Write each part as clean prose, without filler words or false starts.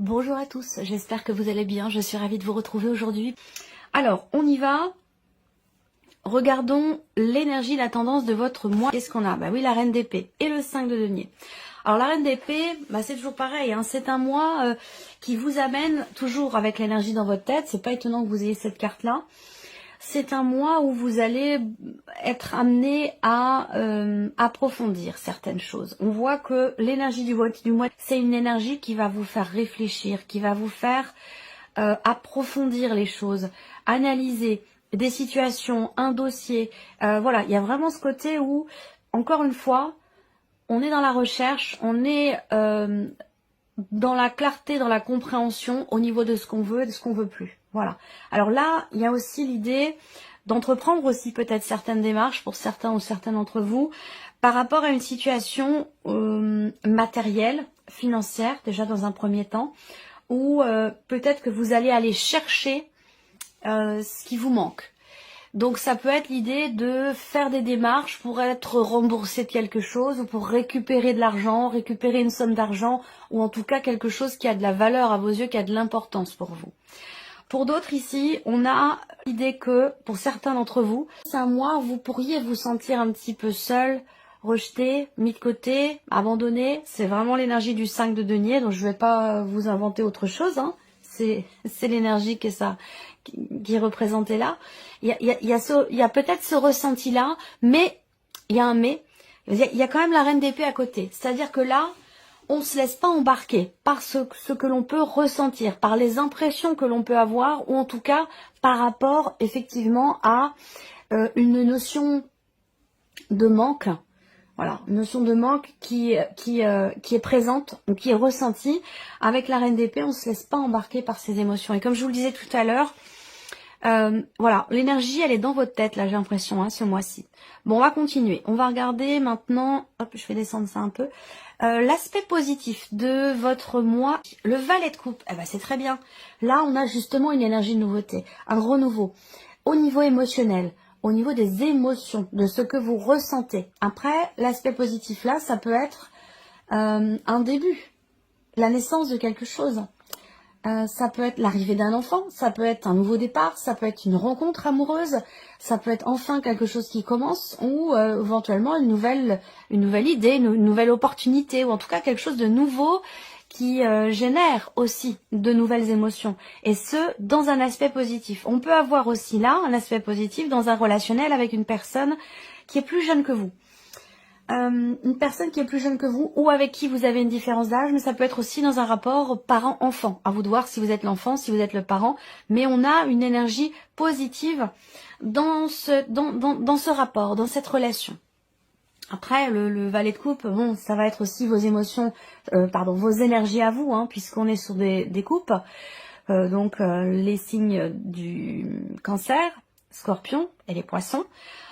Bonjour à tous, j'espère que vous allez bien, je suis ravie de vous retrouver aujourd'hui. Alors, on y va. Regardons l'énergie, la tendance de votre mois. Qu'est-ce qu'on a? Bah oui, la reine d'épée et le 5 de denier. Alors la reine d'épée, c'est toujours pareil, hein, c'est un mois qui vous amène toujours avec l'énergie dans votre tête. C'est pas étonnant que vous ayez cette carte-là. C'est un mois où vous allez être amené à approfondir certaines choses. On voit que l'énergie du mois, c'est une énergie qui va vous faire réfléchir, qui va vous faire approfondir les choses, analyser des situations, un dossier. Voilà, il y a vraiment ce côté où, encore une fois, on est dans la recherche, on est dans la clarté, dans la compréhension au niveau de ce qu'on veut et de ce qu'on veut plus. Voilà. Alors là, il y a aussi l'idée d'entreprendre aussi peut-être certaines démarches pour certains ou certaines d'entre vous par rapport à une situation matérielle, financière, déjà dans un premier temps, où peut-être que vous allez aller chercher ce qui vous manque. Donc ça peut être l'idée de faire des démarches pour être remboursé de quelque chose ou pour récupérer de l'argent, récupérer une somme d'argent ou en tout cas quelque chose qui a de la valeur à vos yeux, qui a de l'importance pour vous. Pour d'autres ici, on a l'idée que pour certains d'entre vous, c'est un mois où vous pourriez vous sentir un petit peu seul, rejeté, mis de côté, abandonné. C'est vraiment l'énergie du 5 de denier, donc je ne vais pas vous inventer autre chose, hein. C'est l'énergie qui est représentée là. Il y a peut-être ce ressenti-là, mais, il y a un mais, il y a quand même la reine d'épée à côté. C'est-à-dire que là, on ne se laisse pas embarquer par ce que l'on peut ressentir, par les impressions que l'on peut avoir, ou en tout cas par rapport effectivement à une notion de manque. Voilà, une notion de manque qui est présente, ou qui est ressentie. Avec la reine d'épée, on ne se laisse pas embarquer par ces émotions. Et comme je vous le disais tout à l'heure, voilà, l'énergie, elle est dans votre tête, là, j'ai l'impression, hein, ce mois-ci. Bon, on va continuer. On va regarder maintenant, hop, je vais descendre ça un peu. L'aspect positif de votre mois, le valet de coupe, c'est très bien. Là, on a justement une énergie de nouveauté, un renouveau. Au niveau émotionnel, au niveau des émotions, de ce que vous ressentez. Après, l'aspect positif là, ça peut être un début, la naissance de quelque chose. Ça peut être l'arrivée d'un enfant, ça peut être un nouveau départ, ça peut être une rencontre amoureuse, ça peut être enfin quelque chose qui commence ou éventuellement une nouvelle idée, une nouvelle opportunité ou en tout cas quelque chose de nouveau qui génère aussi de nouvelles émotions et ce, dans un aspect positif. On peut avoir aussi là un aspect positif dans un relationnel avec une personne qui est plus jeune que vous. Une personne qui est plus jeune que vous ou avec qui vous avez une différence d'âge, mais ça peut être aussi dans un rapport parent-enfant. À vous de voir si vous êtes l'enfant, si vous êtes le parent, mais on a une énergie positive dans ce rapport, dans cette relation. Après, le valet de coupe, bon, ça va être aussi vos émotions, vos énergies à vous, hein, puisqu'on est sur des coupes. Donc les signes du cancer, scorpion et les poissons.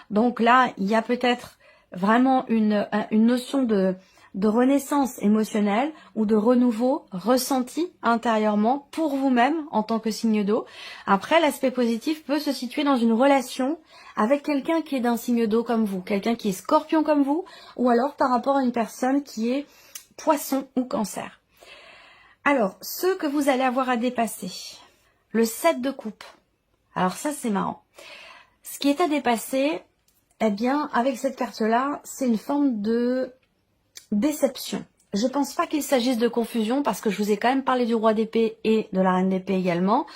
Donc là, il y a peut-être vraiment une notion de renaissance émotionnelle ou de renouveau ressenti intérieurement pour vous-même en tant que signe d'eau. Après, l'aspect positif peut se situer dans une relation avec quelqu'un qui est d'un signe d'eau comme vous, quelqu'un qui est scorpion comme vous, ou alors par rapport à une personne qui est poisson ou cancer. Alors, ce que vous allez avoir à dépasser, le 7 de coupe. Alors ça, c'est marrant. Ce qui est à dépasser, eh bien, avec cette carte-là, c'est une forme de déception. Je pense pas qu'il s'agisse de confusion parce que je vous ai quand même parlé du roi d'épée et de la reine d'épée également.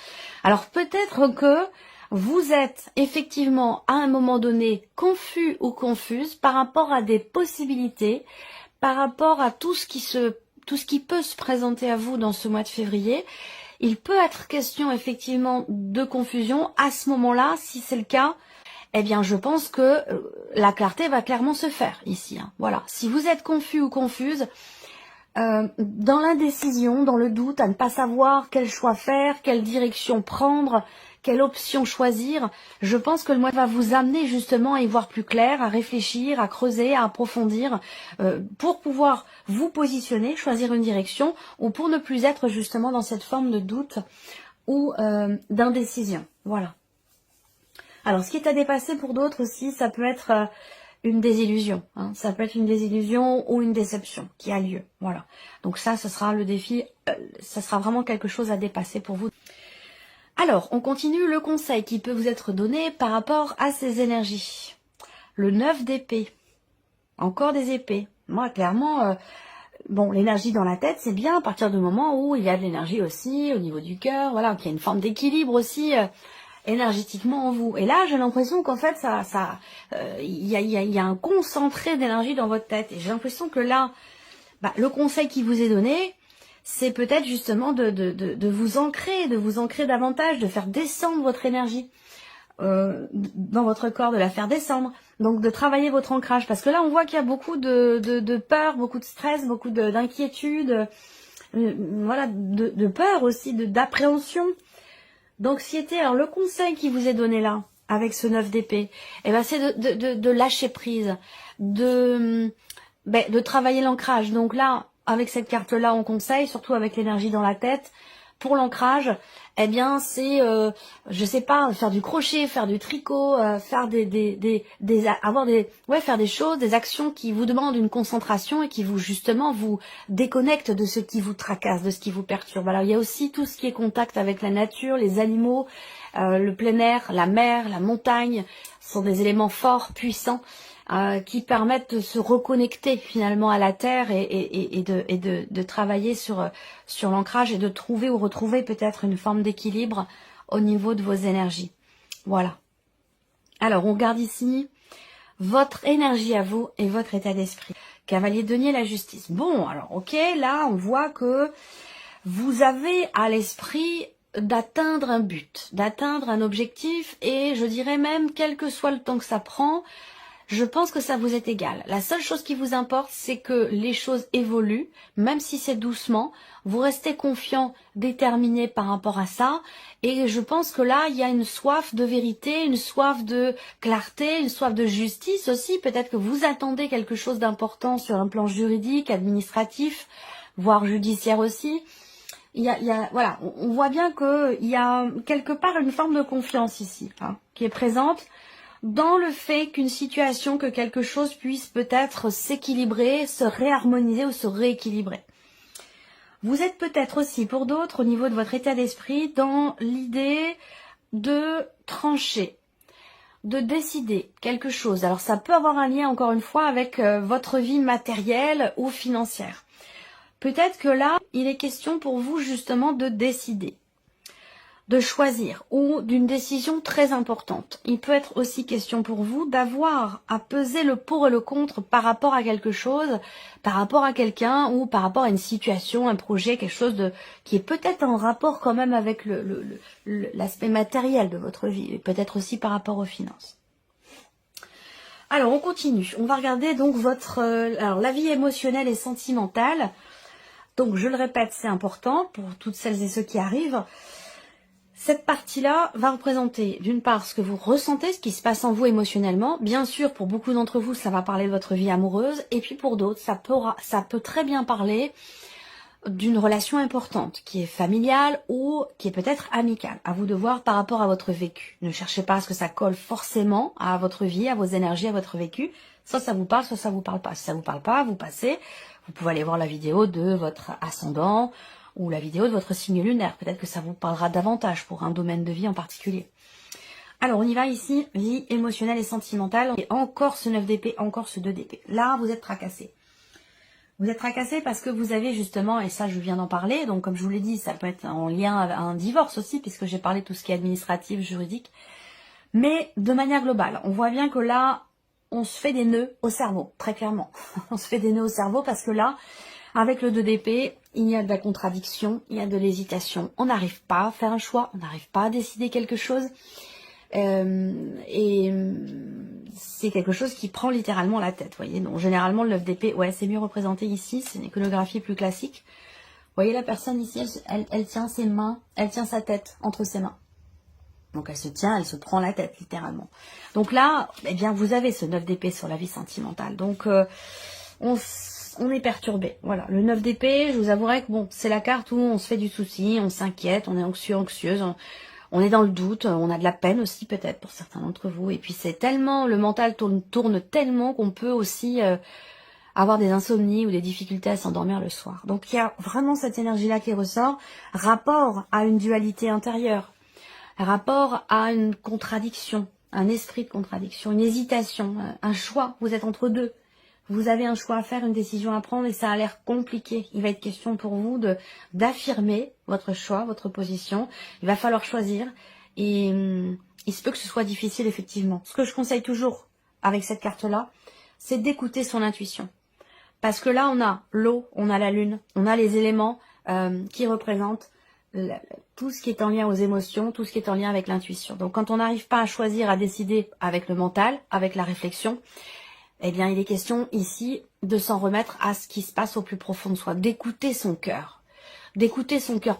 Alors peut-être que vous êtes effectivement à un moment donné confus ou confuse par rapport à des possibilités, par rapport à tout ce qui peut se présenter à vous dans ce mois de février. Il peut être question effectivement de confusion. À ce moment-là, si c'est le cas, eh bien je pense que la clarté va clairement se faire ici. Hein. Voilà. Si vous êtes confus ou confuse, dans l'indécision, dans le doute, à ne pas savoir quel choix faire, quelle direction prendre, quelle option choisir, je pense que le mois va vous amener justement à y voir plus clair, à réfléchir, à creuser, à approfondir, pour pouvoir vous positionner, choisir une direction, ou pour ne plus être justement dans cette forme de doute ou d'indécision. Voilà. Alors, ce qui est à dépasser pour d'autres aussi, ça peut être une désillusion. Hein. Ça peut être une désillusion ou une déception qui a lieu. Voilà. Donc ça, ce sera le défi. Ça sera vraiment quelque chose à dépasser pour vous. Alors, on continue le conseil qui peut vous être donné par rapport à ces énergies. Le 9 d'épée. Encore des épées. Moi, clairement, bon, l'énergie dans la tête, c'est bien à partir du moment où il y a de l'énergie aussi au niveau du cœur, voilà, qu'il y a une forme d'équilibre aussi énergétiquement en vous. Et là, j'ai l'impression qu'en fait, il y a un concentré d'énergie dans votre tête. Et j'ai l'impression que là, le conseil qui vous est donné, c'est peut-être justement de vous ancrer davantage, de faire descendre votre énergie dans votre corps, de la faire descendre. Donc de travailler votre ancrage. Parce que là, on voit qu'il y a beaucoup de peur, beaucoup de stress, beaucoup d'inquiétude, voilà, de peur aussi, d'appréhension, d'anxiété. Alors le conseil qui vous est donné là, avec ce 9 d'épée, eh ben, c'est de lâcher prise, de travailler l'ancrage. Donc là, avec cette carte-là, on conseille, surtout avec l'énergie dans la tête, pour l'ancrage, eh bien, c'est, je sais pas, faire du crochet, faire du tricot, faire faire des choses, des actions qui vous demandent une concentration et qui vous déconnectent de ce qui vous tracasse, de ce qui vous perturbe. Alors, il y a aussi tout ce qui est contact avec la nature, les animaux, le plein air, la mer, la montagne, sont des éléments forts, puissants, qui permettent de se reconnecter finalement à la terre et de travailler sur l'ancrage et de trouver ou retrouver peut-être une forme d'équilibre au niveau de vos énergies. Voilà. Alors, on regarde ici votre énergie à vous et votre état d'esprit. Cavalier de denier, la justice. Bon, alors, ok, là, on voit que vous avez à l'esprit d'atteindre un but, d'atteindre un objectif et je dirais même, quel que soit le temps que ça prend, je pense que ça vous est égal. La seule chose qui vous importe, c'est que les choses évoluent, même si c'est doucement. Vous restez confiant, déterminé par rapport à ça. Et je pense que là, il y a une soif de vérité, une soif de clarté, une soif de justice aussi. Peut-être que vous attendez quelque chose d'important sur un plan juridique, administratif, voire judiciaire aussi. Voilà, on voit bien qu'il y a quelque part une forme de confiance ici, hein, qui est présente. Dans le fait qu'une situation, que quelque chose puisse peut-être s'équilibrer, se réharmoniser ou se rééquilibrer. Vous êtes peut-être aussi, pour d'autres, au niveau de votre état d'esprit, dans l'idée de trancher, de décider quelque chose. Alors ça peut avoir un lien, encore une fois, avec votre vie matérielle ou financière. Peut-être que là, il est question pour vous justement de décider, de choisir ou d'une décision très importante. Il peut être aussi question pour vous d'avoir à peser le pour et le contre par rapport à quelque chose, par rapport à quelqu'un ou par rapport à une situation, un projet, quelque chose qui est peut-être en rapport quand même avec l'aspect matériel de votre vie et peut-être aussi par rapport aux finances. Alors on continue, on va regarder donc la vie émotionnelle et sentimentale. Donc je le répète, c'est important pour toutes celles et ceux qui arrivent. Cette partie-là va représenter d'une part ce que vous ressentez, ce qui se passe en vous émotionnellement. Bien sûr, pour beaucoup d'entre vous, ça va parler de votre vie amoureuse. Et puis pour d'autres, ça peut très bien parler d'une relation importante, qui est familiale ou qui est peut-être amicale. À vous de voir par rapport à votre vécu. Ne cherchez pas à ce que ça colle forcément à votre vie, à vos énergies, à votre vécu. Soit ça vous parle, soit ça vous parle pas. Si ça vous parle pas, vous passez. Vous pouvez aller voir la vidéo de votre ascendant, ou la vidéo de votre signe lunaire. Peut-être que ça vous parlera davantage pour un domaine de vie en particulier. Alors, on y va ici, vie émotionnelle et sentimentale. Et encore ce 9 d'épée, encore ce 2 d'épée. Là, vous êtes tracassé. Vous êtes tracassé parce que vous avez justement, et ça je viens d'en parler, donc comme je vous l'ai dit, ça peut être en lien avec un divorce aussi, puisque j'ai parlé de tout ce qui est administratif, juridique. Mais de manière globale, on voit bien que là, on se fait des nœuds au cerveau, très clairement. On se fait des nœuds au cerveau parce que là, avec le 2 d'épée, il y a de la contradiction, il y a de l'hésitation. On n'arrive pas à faire un choix, on n'arrive pas à décider quelque chose. Et c'est quelque chose qui prend littéralement la tête, voyez. Donc généralement le 9 d'épée, ouais, c'est mieux représenté ici, c'est une iconographie plus classique. Vous voyez la personne ici, elle tient ses mains, elle tient sa tête entre ses mains. Donc elle se tient, elle se prend la tête littéralement. Donc là, eh bien vous avez ce 9 d'épée sur la vie sentimentale. Donc on est perturbé. Voilà, le 9 d'épée, je vous avouerai que bon, c'est la carte où on se fait du souci, on s'inquiète, on est anxieux, anxieuse. On est dans le doute, on a de la peine aussi peut-être pour certains d'entre vous. Et puis c'est tellement, le mental tourne tellement qu'on peut aussi avoir des insomnies ou des difficultés à s'endormir le soir. Donc il y a vraiment cette énergie-là qui ressort, rapport à une dualité intérieure, rapport à une contradiction, un esprit de contradiction, une hésitation, un choix, vous êtes entre deux. Vous avez un choix à faire, une décision à prendre et ça a l'air compliqué. Il va être question pour vous d'affirmer votre choix, votre position. Il va falloir choisir et il se peut que ce soit difficile effectivement. Ce que je conseille toujours avec cette carte-là, c'est d'écouter son intuition. Parce que là, on a l'eau, on a la lune, on a les éléments qui représentent tout ce qui est en lien aux émotions, tout ce qui est en lien avec l'intuition. Donc quand on n'arrive pas à choisir, à décider avec le mental, avec la réflexion, eh bien, il est question ici de s'en remettre à ce qui se passe au plus profond de soi, d'écouter son cœur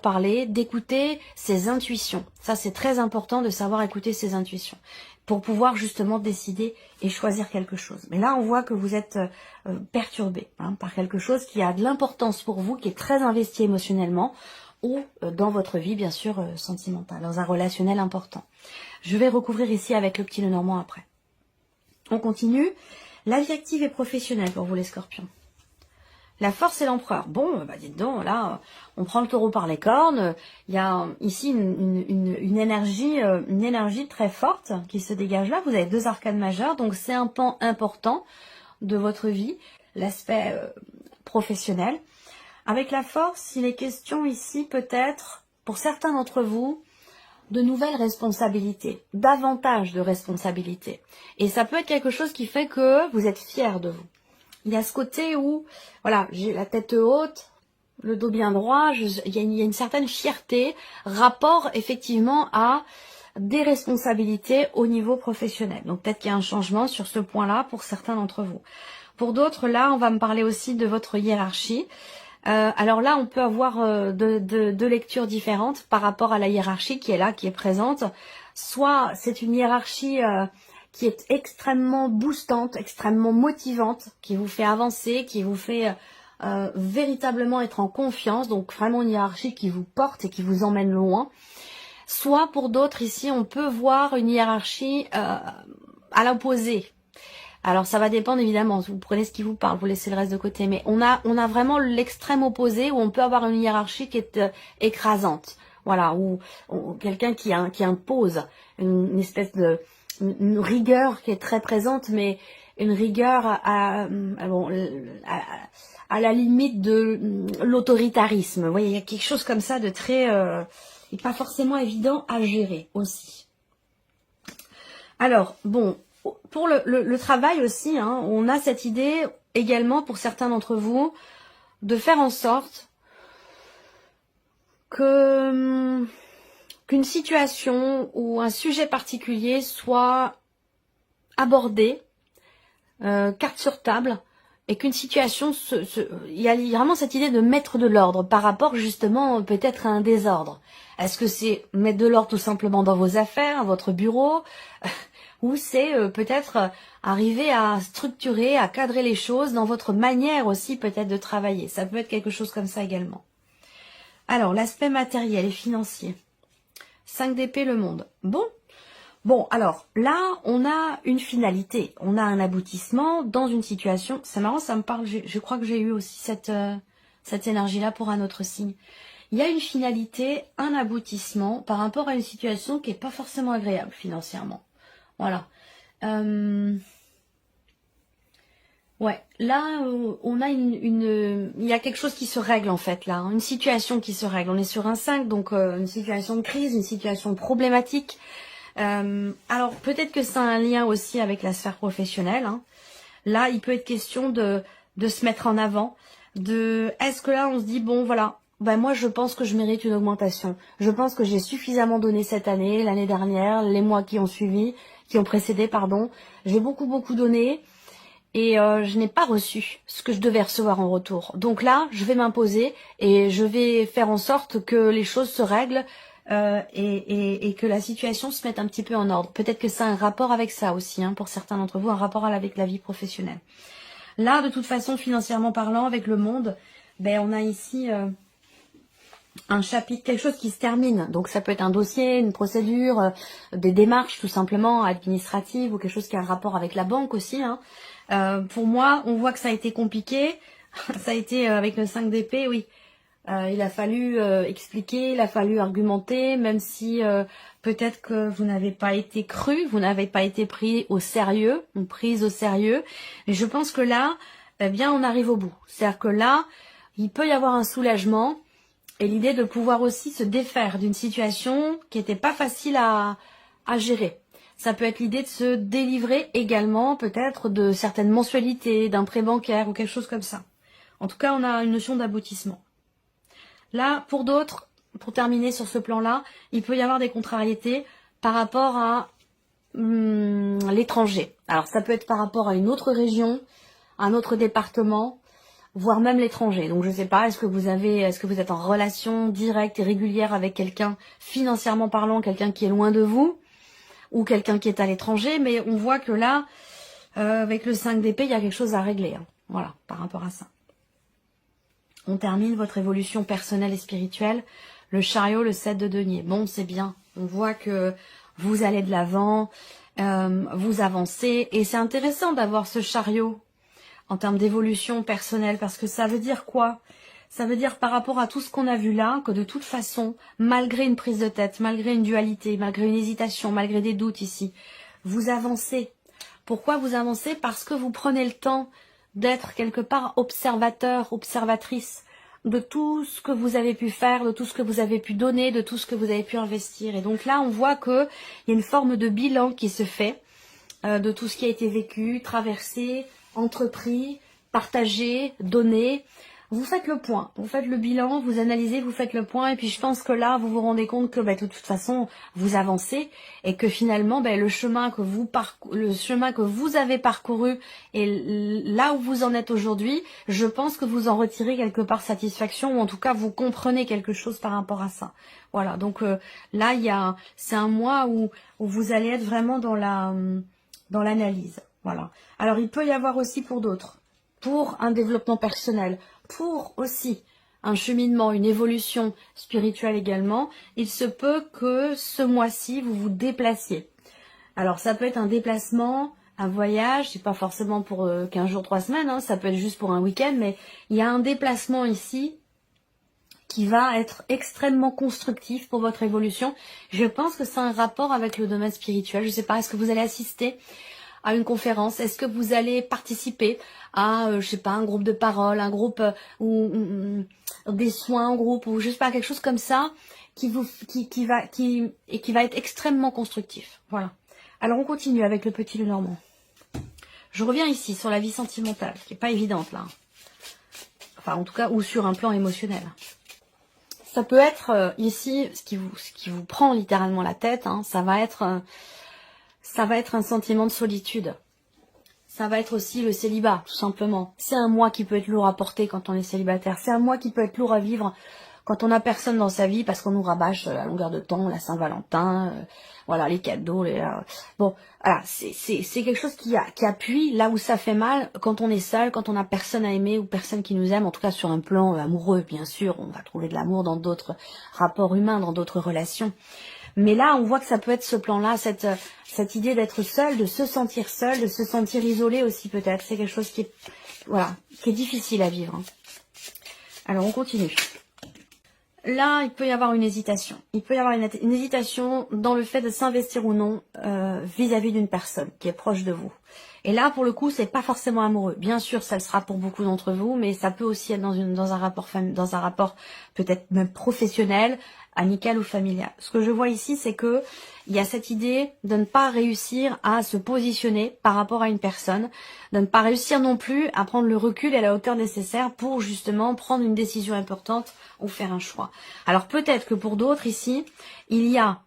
parler, d'écouter ses intuitions. Ça, c'est très important de savoir écouter ses intuitions pour pouvoir justement décider et choisir quelque chose. Mais là, on voit que vous êtes perturbé par quelque chose qui a de l'importance pour vous, qui est très investi émotionnellement ou dans votre vie, bien sûr, sentimentale, dans un relationnel important. Je vais recouvrir ici avec le petit Lenormand après. On continue. La vie active et professionnelle pour vous les scorpions. La force et l'empereur. Bon, bah dites donc, là, on prend le taureau par les cornes. Il y a ici une énergie très forte qui se dégage là. Vous avez 2 arcanes majeures, donc c'est un pan important de votre vie, l'aspect professionnel. Avec la force, il est question ici peut-être, pour certains d'entre vous, de nouvelles responsabilités, davantage de responsabilités. Et ça peut être quelque chose qui fait que vous êtes fier de vous. Il y a ce côté où, voilà, j'ai la tête haute, le dos bien droit, il y a une certaine fierté, rapport effectivement à des responsabilités au niveau professionnel. Donc peut-être qu'il y a un changement sur ce point-là pour certains d'entre vous. Pour d'autres, là, on va me parler aussi de votre hiérarchie. Alors là, on peut avoir deux lectures différentes par rapport à la hiérarchie qui est là, qui est présente. Soit c'est une hiérarchie qui est extrêmement boostante, extrêmement motivante, qui vous fait avancer, qui vous fait véritablement être en confiance, donc vraiment une hiérarchie qui vous porte et qui vous emmène loin. Soit pour d'autres ici, on peut voir une hiérarchie à l'opposé. Alors ça va dépendre évidemment, vous prenez ce qui vous parle, vous laissez le reste de côté, mais on a vraiment l'extrême opposé où on peut avoir une hiérarchie qui est écrasante, voilà, ou quelqu'un qui impose une espèce de une rigueur qui est très présente, mais une rigueur à la limite de l'autoritarisme. Vous voyez, il y a quelque chose comme ça de très et pas forcément évident à gérer aussi. Alors bon. Pour le travail aussi, hein, on a cette idée également pour certains d'entre vous de faire en sorte qu'une situation ou un sujet particulier soit abordé, carte sur table, et qu'une situation, il y a vraiment cette idée de mettre de l'ordre par rapport justement peut-être à un désordre. Est-ce que c'est mettre de l'ordre tout simplement dans vos affaires, votre bureau ou c'est peut-être arriver à structurer, à cadrer les choses dans votre manière aussi peut-être de travailler. Ça peut être quelque chose comme ça également. Alors, l'aspect matériel et financier. 5 d'épée, le monde. Bon, alors, là, on a une finalité. On a un aboutissement dans une situation. C'est marrant, ça me parle. Je crois que j'ai eu aussi cette énergie-là pour un autre signe. Il y a une finalité, un aboutissement par rapport à une situation qui n'est pas forcément agréable financièrement. Voilà. Ouais, là, on a il y a quelque chose qui se règle en fait là, hein, une situation qui se règle. On est sur un 5, donc une situation de crise, une situation problématique. Alors peut-être que c'est un lien aussi avec la sphère professionnelle. Hein. Là, il peut être question de se mettre en avant. Est-ce que là, on se dit, bon voilà, ben moi je pense que je mérite une augmentation. Je pense que j'ai suffisamment donné cette année, l'année dernière, les mois qui ont suivi, qui ont précédé, pardon. J'ai beaucoup donné et je n'ai pas reçu ce que je devais recevoir en retour. Donc là, je vais m'imposer et je vais faire en sorte que les choses se règlent et que la situation se mette un petit peu en ordre. Peut-être que ça a un rapport avec ça aussi, hein, pour certains d'entre vous, un rapport avec la vie professionnelle. Là, de toute façon, financièrement parlant, avec le monde, ben on a ici un chapitre, quelque chose qui se termine. Donc ça peut être un dossier, une procédure, des démarches tout simplement administratives ou quelque chose qui a un rapport avec la banque aussi. Hein. Pour moi, on voit que ça a été compliqué. Ça a été avec le 5 d'épée, oui. Il a fallu expliquer, il a fallu argumenter, même si peut-être que vous n'avez pas été cru, vous n'avez pas été pris au sérieux, ou prise au sérieux. Mais je pense que là, eh bien, on arrive au bout. C'est-à-dire que là, il peut y avoir un soulagement et l'idée de pouvoir aussi se défaire d'une situation qui n'était pas facile à gérer. Ça peut être l'idée de se délivrer également peut-être de certaines mensualités, d'un prêt bancaire ou quelque chose comme ça. En tout cas, on a une notion d'aboutissement. Là, pour d'autres, pour terminer sur ce plan-là, il peut y avoir des contrariétés par rapport à l'étranger. Alors, ça peut être par rapport à une autre région, un autre département, voire même l'étranger. Donc, je ne sais pas, est-ce que vous êtes en relation directe et régulière avec quelqu'un, financièrement parlant, quelqu'un qui est loin de vous, ou quelqu'un qui est à l'étranger, mais on voit que là, avec le 5 d'épée, il y a quelque chose à régler. Hein. Voilà, par rapport à ça. On termine votre évolution personnelle et spirituelle. Le chariot, le 7 de denier. Bon, c'est bien. On voit que vous allez de l'avant, vous avancez. Et c'est intéressant d'avoir ce chariot en termes d'évolution personnelle. Parce que ça veut dire quoi? Ça veut dire par rapport à tout ce qu'on a vu là, que de toute façon, malgré une prise de tête, malgré une dualité, malgré une hésitation, malgré des doutes ici, vous avancez. Pourquoi vous avancez? Parce que vous prenez le temps d'être quelque part observateur, observatrice de tout ce que vous avez pu faire, de tout ce que vous avez pu donner, de tout ce que vous avez pu investir. Et donc là, on voit qu'il y a une forme de bilan qui se fait de tout ce qui a été vécu, traversé, entrepris, partagé, donné. Vous faites le point, vous faites le bilan, vous analysez, vous faites le point, et puis je pense que là, vous vous rendez compte que de toute façon, vous avancez, et que finalement, le chemin que vous avez parcouru, et là où vous en êtes aujourd'hui, je pense que vous en retirez quelque part satisfaction, ou en tout cas, vous comprenez quelque chose par rapport à ça. Voilà, donc là, c'est un mois où vous allez être vraiment dans l'analyse. Voilà. Alors, il peut y avoir aussi pour d'autres, pour un développement personnel, pour aussi un cheminement, une évolution spirituelle également, il se peut que ce mois-ci, vous vous déplaciez. Alors, ça peut être un déplacement, un voyage, c'est pas forcément pour 15 jours, 3 semaines, hein, ça peut être juste pour un week-end, mais il y a un déplacement ici qui va être extrêmement constructif pour votre évolution. Je pense que c'est un rapport avec le domaine spirituel. Je sais pas, est-ce que vous allez assister à une conférence? Est-ce que vous allez participer à, je sais pas, un groupe de parole, un groupe ou des soins en groupe ou je sais pas, quelque chose comme ça qui va être extrêmement constructif. Voilà. Alors on continue avec le petit Lenormand. Je reviens ici sur la vie sentimentale, qui est pas évidente là. Enfin en tout cas ou sur un plan émotionnel. Ça peut être ici ce qui vous prend littéralement la tête. Hein, ça va être un sentiment de solitude. Ça va être aussi le célibat, tout simplement. C'est un mois qui peut être lourd à porter quand on est célibataire. C'est un mois qui peut être lourd à vivre quand on n'a personne dans sa vie parce qu'on nous rabâche à longueur de temps, la Saint-Valentin, voilà, les cadeaux. Bon, voilà, c'est quelque chose qui appuie là où ça fait mal quand on est seul, quand on n'a personne à aimer ou personne qui nous aime, en tout cas sur un plan amoureux, bien sûr. On va trouver de l'amour dans d'autres rapports humains, dans d'autres relations. Mais là, on voit que ça peut être ce plan-là, cette idée d'être seul, de se sentir isolé aussi peut-être. C'est quelque chose qui est difficile à vivre. Hein. Alors, on continue. Là, il peut y avoir une hésitation. Il peut y avoir une hésitation dans le fait de s'investir ou non vis-à-vis d'une personne qui est proche de vous. Et là, pour le coup, c'est pas forcément amoureux. Bien sûr, ça le sera pour beaucoup d'entre vous, mais ça peut aussi être dans un rapport peut-être même professionnel, amical ou familial. Ce que je vois ici, c'est que il y a cette idée de ne pas réussir à se positionner par rapport à une personne, de ne pas réussir non plus à prendre le recul et la hauteur nécessaire pour justement prendre une décision importante ou faire un choix. Alors peut-être que pour d'autres ici, il y a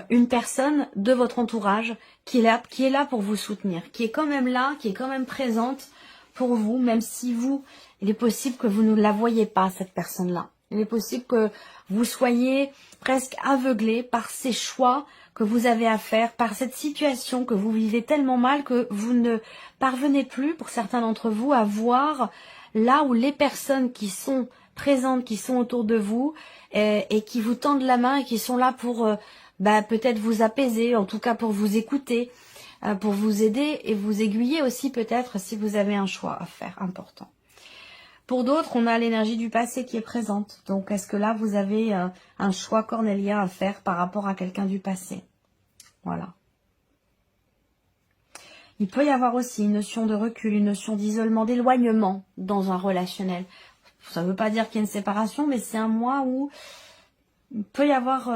une personne de votre entourage qui est là pour vous soutenir, qui est quand même là, qui est quand même présente pour vous, même si il est possible que vous ne la voyez pas, cette personne-là. Il est possible que vous soyez presque aveuglé par ces choix que vous avez à faire, par cette situation que vous vivez tellement mal que vous ne parvenez plus, pour certains d'entre vous, à voir là où les personnes qui sont présentes, qui sont autour de vous et qui vous tendent la main et qui sont là pour peut-être vous apaiser, en tout cas pour vous écouter, pour vous aider et vous aiguiller aussi peut-être si vous avez un choix à faire important. Pour d'autres, on a l'énergie du passé qui est présente. Donc, est-ce que là, vous avez un choix cornélien à faire par rapport à quelqu'un du passé? Voilà. Il peut y avoir aussi une notion de recul, une notion d'isolement, d'éloignement dans un relationnel. Ça ne veut pas dire qu'il y a une séparation, mais c'est un mois où il peut y avoir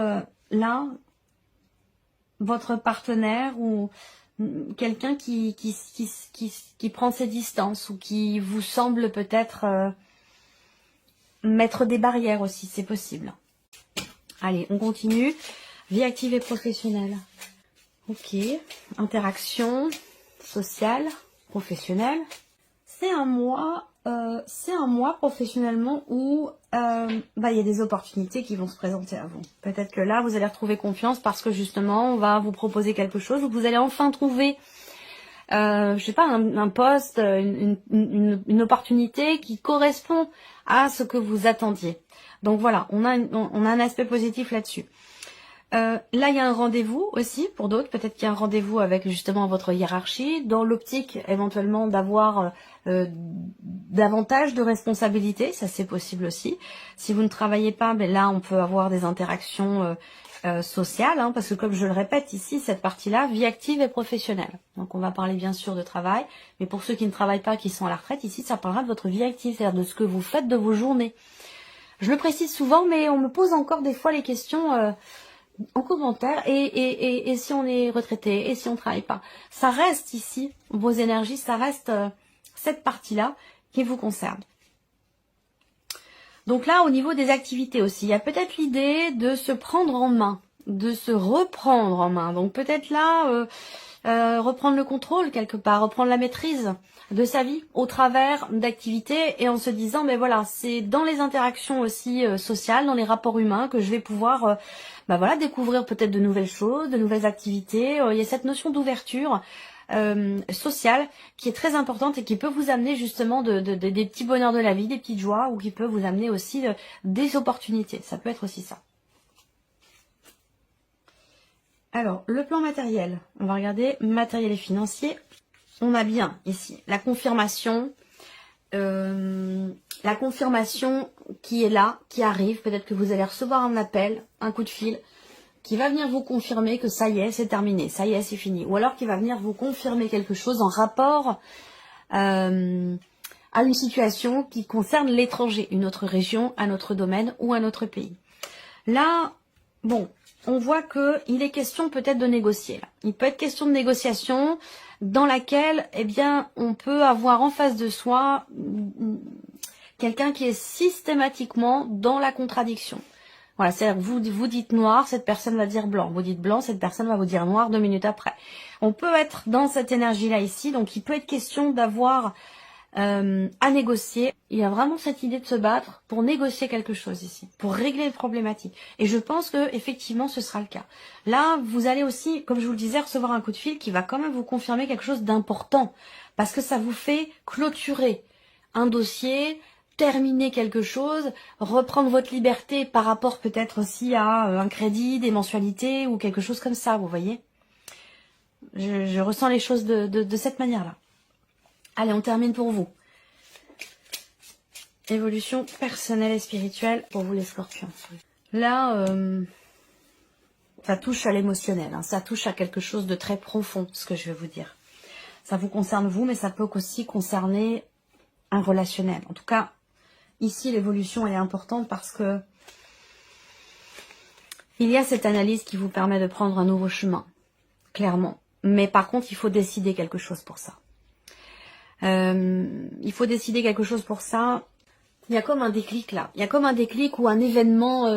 là votre partenaire ou quelqu'un qui prend ses distances ou qui vous semble peut-être mettre des barrières aussi, c'est possible. Allez, on continue. Vie active et professionnelle. Ok, interaction sociale, professionnelle. C'est un mois professionnellement où il y a des opportunités qui vont se présenter à vous. Peut-être que là, vous allez retrouver confiance parce que justement, on va vous proposer quelque chose ou vous allez enfin trouver, je sais pas, un poste, une opportunité qui correspond à ce que vous attendiez. Donc voilà, on a un aspect positif là-dessus. Là, il y a un rendez-vous aussi pour d'autres. Peut-être qu'il y a un rendez-vous avec justement votre hiérarchie, dans l'optique éventuellement d'avoir davantage de responsabilités. Ça, c'est possible aussi. Si vous ne travaillez pas, là, on peut avoir des interactions sociales, parce que comme je le répète ici, cette partie-là, vie active et professionnelle. Donc, on va parler bien sûr de travail, mais pour ceux qui ne travaillent pas, qui sont à la retraite, ici, ça parlera de votre vie active, c'est-à-dire de ce que vous faites de vos journées. Je le précise souvent, mais on me pose encore des fois les questions en commentaire, et si on est retraité, et si on travaille pas. Ça reste ici, vos énergies, ça reste cette partie-là qui vous concerne. Donc là, au niveau des activités aussi, il y a peut-être l'idée de se prendre en main, de se reprendre en main. Donc peut-être là, reprendre le contrôle quelque part, reprendre la maîtrise de sa vie au travers d'activités et en se disant, mais voilà, c'est dans les interactions aussi sociales, dans les rapports humains que je vais pouvoir découvrir peut-être de nouvelles choses, de nouvelles activités. Il y a cette notion d'ouverture sociale qui est très importante et qui peut vous amener justement des petits bonheurs de la vie, des petites joies, ou qui peut vous amener aussi des opportunités. Ça peut être aussi ça. Alors, le plan matériel, on va regarder matériel et financier. On a bien ici la confirmation qui est là, qui arrive. Peut-être que vous allez recevoir un appel, un coup de fil, qui va venir vous confirmer que ça y est, c'est terminé, ça y est, c'est fini. Ou alors qui va venir vous confirmer quelque chose en rapport à une situation qui concerne l'étranger, une autre région, un autre domaine ou un autre pays. Là, bon, on voit qu'il est question peut-être de négocier. Là. Il peut être question de négociation dans laquelle, on peut avoir en face de soi quelqu'un qui est systématiquement dans la contradiction. Voilà, c'est-à-dire que vous dites noir, cette personne va dire blanc. Vous dites blanc, cette personne va vous dire noir 2 minutes après. On peut être dans cette énergie-là ici, donc il peut être question d'avoir à négocier. Il y a vraiment cette idée de se battre pour négocier quelque chose ici, pour régler les problématiques. Et je pense que effectivement ce sera le cas. Là, vous allez aussi, comme je vous le disais, recevoir un coup de fil qui va quand même vous confirmer quelque chose d'important, parce que ça vous fait clôturer un dossier, terminer quelque chose, reprendre votre liberté par rapport peut-être aussi à un crédit, des mensualités ou quelque chose comme ça, vous voyez. Je ressens les choses de cette manière-là. Allez, on termine pour vous. Évolution personnelle et spirituelle pour vous les scorpions. Là, ça touche à l'émotionnel, ça touche à quelque chose de très profond, ce que je vais vous dire. Ça vous concerne vous, mais ça peut aussi concerner un relationnel. En tout cas, ici, l'évolution elle est importante parce que il y a cette analyse qui vous permet de prendre un nouveau chemin, clairement. Mais par contre, il faut décider quelque chose pour ça. Il faut décider quelque chose pour ça. Il y a comme un déclic là. Il y a comme un déclic ou un événement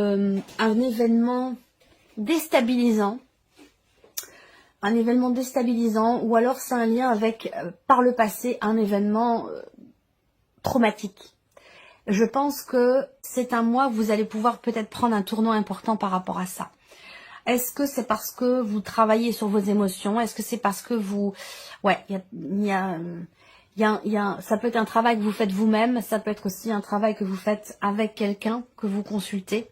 déstabilisant. Un événement déstabilisant ou alors c'est un lien avec, par le passé, un événement traumatique. Je pense que c'est un mois où vous allez pouvoir peut-être prendre un tournant important par rapport à ça. Est-ce que c'est parce que vous travaillez sur vos émotions? Est-ce que c'est parce que vous... Ouais, il Ça peut être un travail que vous faites vous-même, ça peut être aussi un travail que vous faites avec quelqu'un que vous consultez.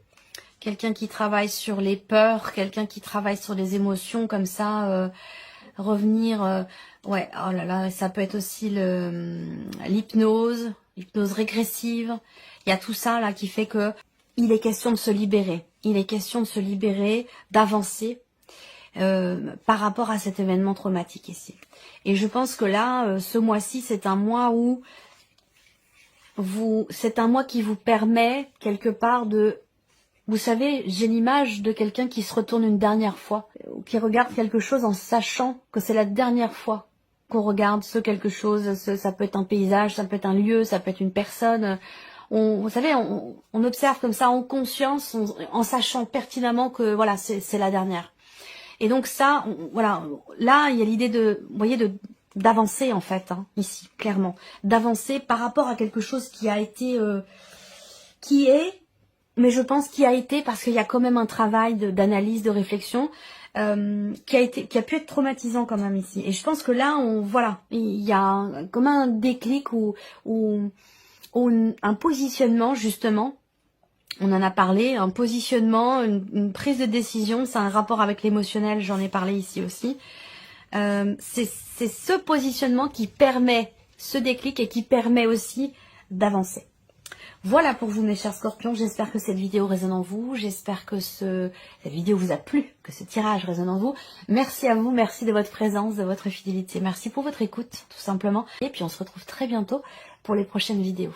Quelqu'un qui travaille sur les peurs, quelqu'un qui travaille sur les émotions, comme ça, revenir... ouais, oh là là, ça peut être aussi l'hypnose régressive. Il y a tout ça là qui fait que il est question de se libérer. Il est question de se libérer, d'avancer par rapport à cet événement traumatique ici. Et je pense que là, ce mois-ci, c'est un mois où c'est un mois qui vous permet quelque part de... Vous savez, j'ai l'image de quelqu'un qui se retourne une dernière fois, ou qui regarde quelque chose en sachant que c'est la dernière fois qu'on regarde ce quelque chose. Ça peut être un paysage, ça peut être un lieu, ça peut être une personne. Vous savez, on observe comme ça en conscience, en sachant pertinemment que voilà, c'est la dernière. Et donc ça, voilà, là, il y a l'idée de, vous voyez, d'avancer en fait, hein, ici, clairement. D'avancer par rapport à quelque chose qui a été, qui est, mais je pense qui a été, parce qu'il y a quand même un travail d'analyse, de réflexion, qui a pu être traumatisant quand même ici. Et je pense que là, voilà, il y a comme un déclic ou un positionnement justement. On en a parlé, un positionnement, une prise de décision, c'est un rapport avec l'émotionnel, j'en ai parlé ici aussi. C'est ce positionnement qui permet ce déclic et qui permet aussi d'avancer. Voilà pour vous mes chers scorpions, j'espère que cette vidéo résonne en vous, j'espère que cette vidéo vous a plu, que ce tirage résonne en vous. Merci à vous, merci de votre présence, de votre fidélité, merci pour votre écoute tout simplement. Et puis on se retrouve très bientôt pour les prochaines vidéos.